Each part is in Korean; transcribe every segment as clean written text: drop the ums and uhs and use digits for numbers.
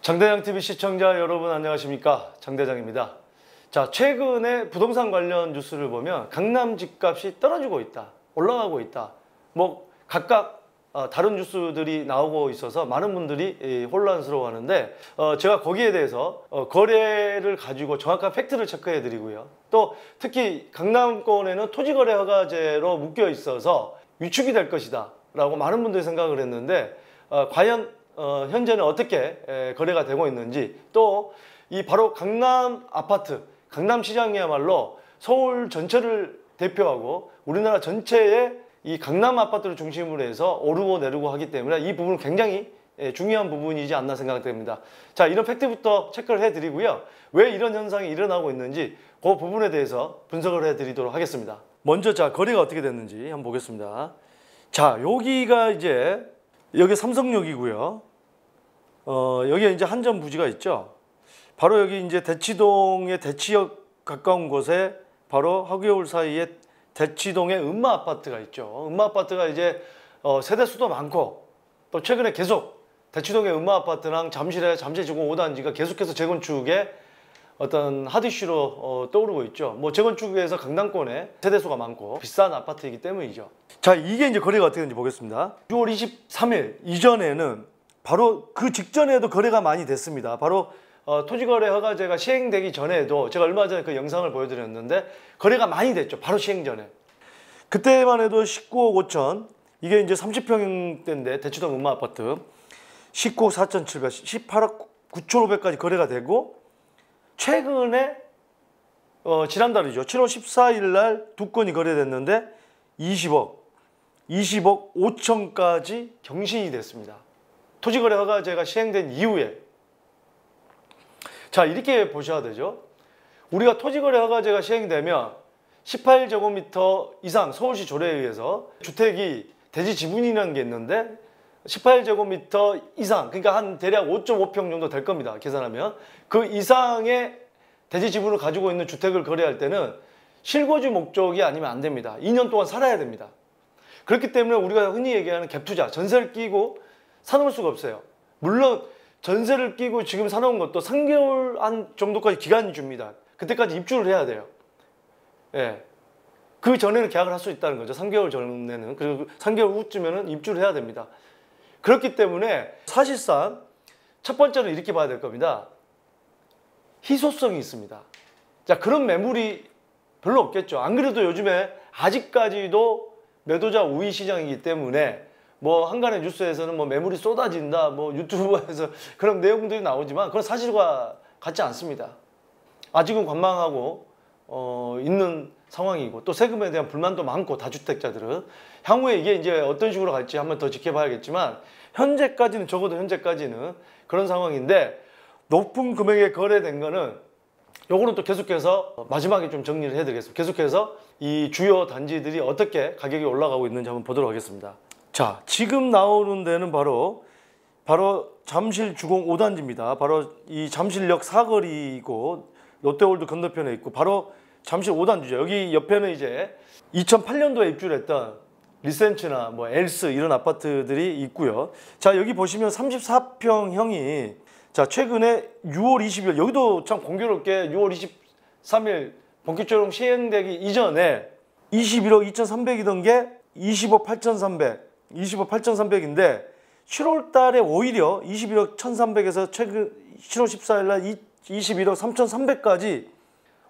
장대장TV 시청자 여러분 안녕하십니까, 장대장입니다. 자, 최근에 부동산 관련 뉴스를 보면 강남 집값이 떨어지고 있다, 올라가고 있다, 뭐 각각 다른 뉴스들이 나오고 있어서 많은 분들이 혼란스러워하는데, 제가 거기에 대해서 거래를 가지고 정확한 팩트를 체크해 드리고요, 또 특히 강남권에는 토지거래 허가제로 묶여 있어서 위축이 될 것이다 라고 많은 분들이 생각을 했는데, 과연 현재는 어떻게 거래가 되고 있는지, 또 이 바로 강남 아파트, 강남 시장이야말로 서울 전체를 대표하고 우리나라 전체의 이 강남 아파트를 중심으로 해서 오르고 내리고 하기 때문에 이 부분은 굉장히 중요한 부분이지 않나 생각됩니다. 자, 이런 팩트부터 체크를 해드리고요, 왜 이런 현상이 일어나고 있는지 그 부분에 대해서 분석을 해드리도록 하겠습니다. 먼저 자, 거래가 어떻게 됐는지 한번 보겠습니다. 자, 여기가 이제 여기 삼성역이고요. 여기에 이제 한전 부지가 있죠. 바로 여기 이제 대치동의 대치역 가까운 곳에 바로 하구여울 사이에 대치동의 음마 아파트가 있죠. 음마 아파트가 이제 세대수도 많고, 또 최근에 계속 대치동의 음마 아파트랑 잠실의 잠실지구 5단지가 계속해서 재건축에 어떤 핫 이슈로 떠오르고 있죠. 뭐 재건축에서 강남권에 세대수가 많고 비싼 아파트이기 때문이죠. 자, 이게 이제 거래가 어떻게 되는지 보겠습니다. 6월 23일 이전에는 바로 그 직전에도 거래가 많이 됐습니다. 바로 토지거래 허가제가 시행되기 전에도 제가 얼마 전에 그 영상을 보여드렸는데 거래가 많이 됐죠. 바로 시행 전에. 그때만 해도 19억 5천, 이게 이제 30평대인데 대치동 음마 아파트 19억 4,700, 18억 9,500까지 거래가 되고, 최근에 지난달이죠. 7월 14일 날 두 건이 거래됐는데 20억 5천까지 경신이 됐습니다. 토지거래 허가제가 시행된 이후에. 자, 이렇게 보셔야 되죠. 우리가 토지거래 허가제가 시행되면 18제곱미터 이상 서울시 조례에 의해서 주택이 대지 지분이라는 게 있는데, 18제곱미터 이상, 그러니까 한 대략 5.5평 정도 될 겁니다. 계산하면. 그 이상의 대지 지분을 가지고 있는 주택을 거래할 때는 실거주 목적이 아니면 안 됩니다. 2년 동안 살아야 됩니다. 그렇기 때문에 우리가 흔히 얘기하는 갭투자, 전세를 끼고 사놓을 수가 없어요. 물론 전세를 끼고 지금 사놓은 것도 3개월 한 정도까지 기간이 줍니다. 그때까지 입주를 해야 돼요. 예. 그 전에는 계약을 할 수 있다는 거죠. 3개월 전에는. 그리고 3개월 후쯤에는 입주를 해야 됩니다. 그렇기 때문에 사실상 첫 번째는 이렇게 봐야 될 겁니다. 희소성이 있습니다. 자, 그런 매물이 별로 없겠죠. 안 그래도 요즘에 아직까지도 매도자 우위 시장이기 때문에 뭐 한간의 뉴스에서는 뭐 매물이 쏟아진다, 뭐 유튜브에서 그런 내용들이 나오지만 그건 사실과 같지 않습니다. 아직은 관망하고 있는 상황이고, 또 세금에 대한 불만도 많고, 다주택자들은 향후에 이게 이제 어떤 식으로 갈지 한번 더 지켜봐야겠지만, 현재까지는, 적어도 현재까지는 그런 상황인데, 높은 금액에 거래된 거는 요거는 또 계속해서 마지막에 좀 정리를 해드리겠습니다. 계속해서 이 주요 단지들이 어떻게 가격이 올라가고 있는지 한번 보도록 하겠습니다. 자, 지금 나오는 데는 바로 잠실 주공 5단지입니다. 바로 이 잠실역 사거리이고, 롯데월드 건너편에 있고, 바로 잠실 5단지죠. 여기 옆에는 이제 2008년도에 입주를 했던 리센츠나 뭐 엘스 이런 아파트들이 있고요. 자, 여기 보시면 34평형이 자, 최근에 6월 20일, 여기도 참 공교롭게 6월 23일 본격적으로 시행되기 이전에 21억 2,300이던 게 20억 8,300, 20억 8,300인데 7월 달에 오히려 21억 1,300에서 최근 7월 14일 날 21억 3,300까지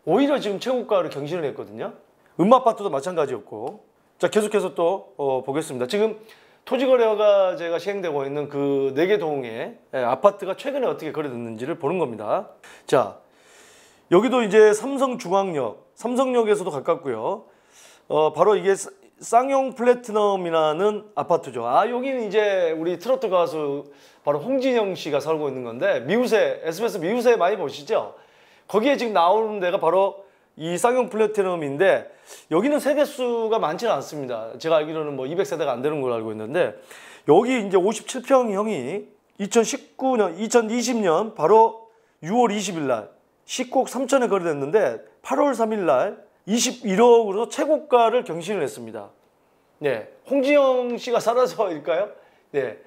오히려 지금 최고가를 경신을 했거든요. 음마아파트도 마찬가지였고. 자, 계속해서 또 보겠습니다. 지금 토지거래 허가제가 시행되고 있는 그 4개 동의 아파트가 최근에 어떻게 거래됐는지를 보는 겁니다. 자, 여기도 이제 삼성역에서도 가깝고요. 바로 이게 쌍용 플래티넘이라는 아파트죠. 아, 여기는 이제 우리 트로트 가수 바로 홍진영 씨가 살고 있는 건데, 미우새, SBS 미우새 많이 보시죠? 거기에 지금 나오는 데가 바로 이 쌍용 플래티넘인데, 여기는 세대수가 많지는 않습니다. 제가 알기로는 뭐 200세대가 안 되는 걸로 알고 있는데, 여기 이제 57평형이 2020년 바로 6월 20일 날 19억 3천에 거래됐는데, 8월 3일 날 21억으로 최고가를 경신을 했습니다. 네, 홍진영 씨가 살아서일까요? 네,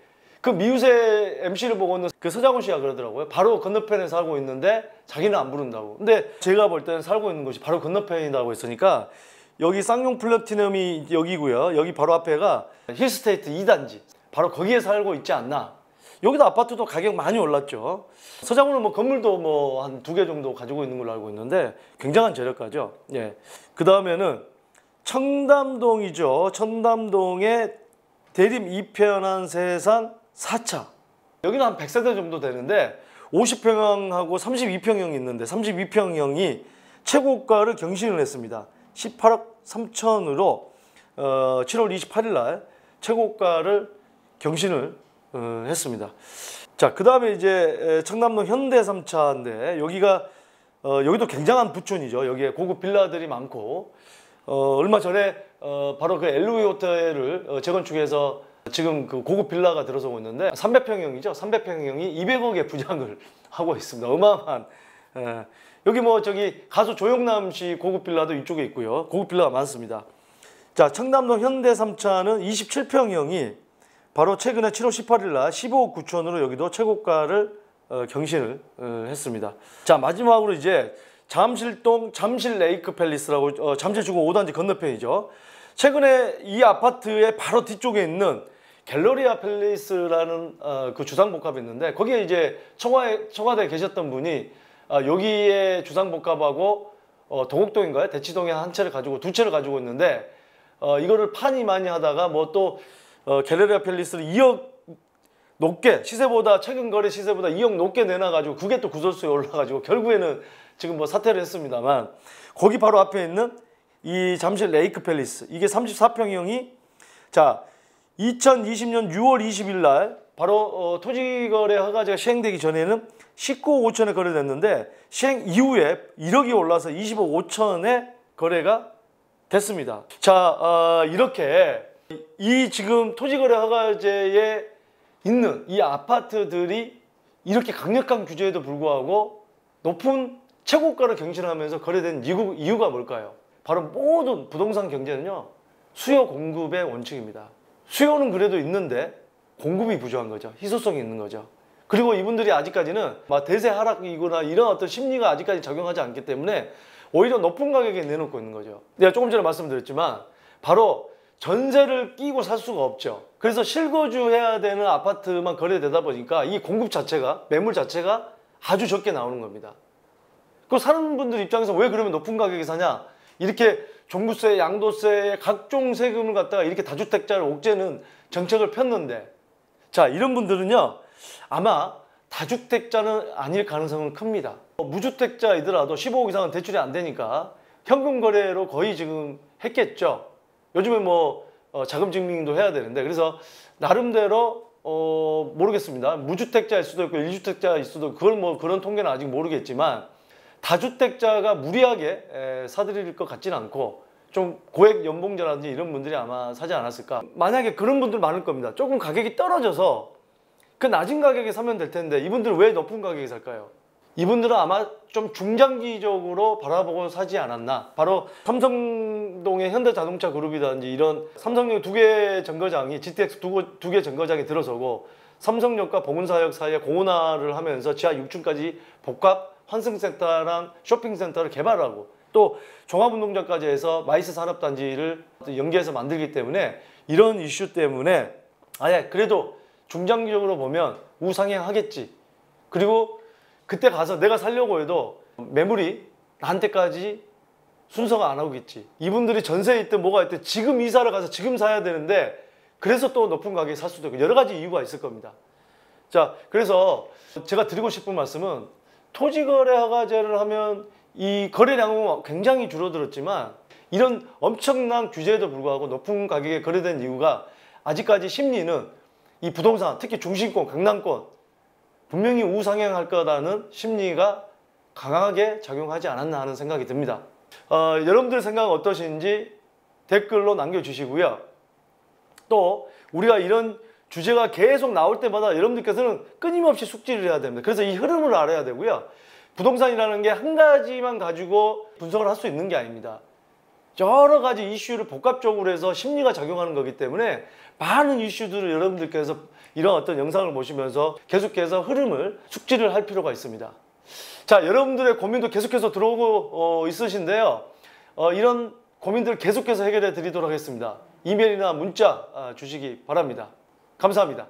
그 미우새 MC를 보고는 그 서장훈 씨가 그러더라고요. 바로 건너편에 살고 있는데 자기는 안 부른다고. 근데 제가 볼 때는 살고 있는 곳이 바로 건너편이라고 했으니까 여기 쌍용 플래티넘이 여기고요. 여기 바로 앞에가 힐스테이트 2단지. 바로 거기에 살고 있지 않나. 여기도 아파트도 가격 많이 올랐죠. 서장훈은 뭐 건물도 뭐 한 2개 정도 가지고 있는 걸로 알고 있는데 굉장한 저렴가죠. 예. 그 다음에는 청담동이죠. 청담동에 대림 이편한 세산 4차. 여기는 한 100세대 정도 되는데 50평형하고 32평형이 있는데 32평형이 최고가를 경신을 했습니다. 18억 3천으로 7월 28일 날 최고가를 경신을 했습니다. 자, 그 다음에 이제 청담동 현대 3차인데 여기가 여기도 굉장한 부촌이죠. 여기에 고급 빌라들이 많고 얼마 전에 바로 그 LV 호텔을 재건축해서 지금 그 고급 빌라가 들어서고 있는데 300평형이죠. 300평형이 200억의 분양을 하고 있습니다. 어마어마한. 여기 뭐 저기 가수 조영남 씨 고급 빌라도 이쪽에 있고요. 고급 빌라가 많습니다. 자, 청담동 현대 3차는 27평형이 바로 최근에 7월 18일 날 15억 9천으로 여기도 최고가를 경신을 했습니다. 자, 마지막으로 이제 잠실동 잠실 레이크 팰리스라고 잠실주공 5단지 건너편이죠. 최근에 이 아파트의 바로 뒤쪽에 있는 갤러리아 팰리스라는 그 주상복합이 있는데 거기에 이제 청와대에 계셨던 분이 여기에 주상복합하고 동옥동인가요? 대치동에 한 채를 가지고 2채를 가지고 있는데 이거를 파니 많이 하다가 뭐 또 갤러리아 팰리스를 2억 높게 시세보다 최근 거래 시세보다 2억 높게 내놔가지고 그게 또 구설수에 올라가지고 결국에는 지금 뭐 사퇴를 했습니다만 거기 바로 앞에 있는 이 잠실 레이크 팰리스 이게 34평형이 자 2020년 6월 20일 날 바로 토지거래 허가제가 시행되기 전에는 19억 5천에 거래됐는데 시행 이후에 1억이 올라서 20억 5천에 거래가 됐습니다. 자 이렇게 이 지금 토지거래 허가제에 있는 이 아파트들이 이렇게 강력한 규제에도 불구하고 높은 최고가를 경신하면서 거래된 이유가 뭘까요? 바로 모든 부동산 경제는요 수요 공급의 원칙입니다. 수요는 그래도 있는데 공급이 부족한 거죠. 희소성이 있는 거죠. 그리고 이분들이 아직까지는 막 대세 하락이거나 이런 어떤 심리가 아직까지 작용하지 않기 때문에 오히려 높은 가격에 내놓고 있는 거죠. 내가 조금 전에 말씀드렸지만 바로 전세를 끼고 살 수가 없죠. 그래서 실거주해야 되는 아파트만 거래되다 보니까 이 공급 자체가 매물 자체가 아주 적게 나오는 겁니다. 그 사는 분들 입장에서 왜 그러면 높은 가격에 사냐? 이렇게 종부세, 양도세, 각종 세금을 갖다가 이렇게 다주택자를 옥죄는 정책을 폈는데 자 이런 분들은요 아마 다주택자는 아닐 가능성은 큽니다. 무주택자이더라도 15억 이상은 대출이 안 되니까 현금 거래로 거의 지금 했겠죠. 요즘에 뭐 자금 증빙도 해야 되는데 그래서 나름대로 모르겠습니다. 무주택자일 수도 있고 1주택자일 수도 있고 그걸 뭐 그런 통계는 아직 모르겠지만 다주택자가 무리하게 사들일 것 같지는 않고 좀 고액 연봉자라든지 이런 분들이 아마 사지 않았을까. 만약에 그런 분들 많을 겁니다. 조금 가격이 떨어져서 그 낮은 가격에 사면 될 텐데 이분들은 왜 높은 가격에 살까요? 이분들은 아마 좀 중장기적으로 바라보고 사지 않았나. 바로 삼성동의 현대자동차 그룹이라든지 이런 삼성역 2개 정거장이 GTX 2개 정거장이 들어서고 삼성역과 봉은사역 사이에 공원화를 하면서 지하 6층까지 복합 환승센터랑 쇼핑센터를 개발하고 또 종합운동장까지 해서 마이스 산업단지를 연계해서 만들기 때문에 이런 이슈 때문에 아예 그래도 중장기적으로 보면 우상향하겠지. 그리고 그때 가서 내가 살려고 해도 매물이 나한테까지 순서가 안 오겠지. 이분들이 전세에 있든 뭐가 있든 지금 이사를 가서 지금 사야 되는데 그래서 또 높은 가격에 살 수도 있고 여러 가지 이유가 있을 겁니다. 자, 그래서 제가 드리고 싶은 말씀은 토지거래 허가제를 하면 이 거래량은 굉장히 줄어들었지만 이런 엄청난 규제에도 불구하고 높은 가격에 거래된 이유가 아직까지 심리는 이 부동산 특히 중심권, 강남권 분명히 우상향할 거라는 심리가 강하게 작용하지 않았나 하는 생각이 듭니다. 여러분들 생각은 어떠신지 댓글로 남겨주시고요. 또 우리가 이런 주제가 계속 나올 때마다 여러분들께서는 끊임없이 숙지를 해야 됩니다. 그래서 이 흐름을 알아야 되고요. 부동산이라는 게 한 가지만 가지고 분석을 할 수 있는 게 아닙니다. 여러 가지 이슈를 복합적으로 해서 심리가 작용하는 거기 때문에 많은 이슈들을 여러분들께서 이런 어떤 영상을 보시면서 계속해서 흐름을 숙지를 할 필요가 있습니다. 자, 여러분들의 고민도 계속해서 들어오고 있으신데요. 이런 고민들 계속해서 해결해 드리도록 하겠습니다. 이메일이나 문자 주시기 바랍니다. 감사합니다.